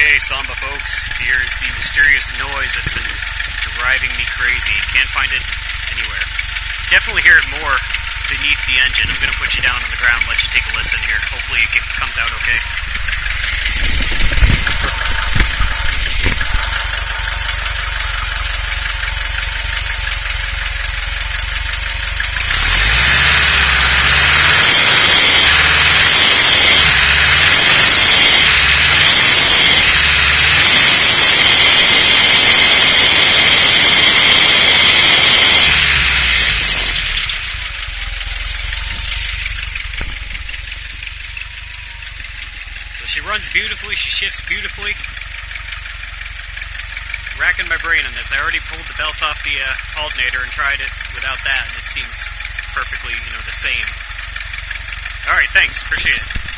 Okay, Samba folks, here's the mysterious noise that's been driving me crazy. Can't find it anywhere. Definitely hear it more beneath the engine. I'm going to put you down on the ground and let you take a listen here. Hopefully it comes out okay. So she runs beautifully, she shifts beautifully. Racking my brain on this. I already pulled the belt off the alternator and tried it without that, and it seems perfectly, the same. Alright, thanks. Appreciate it.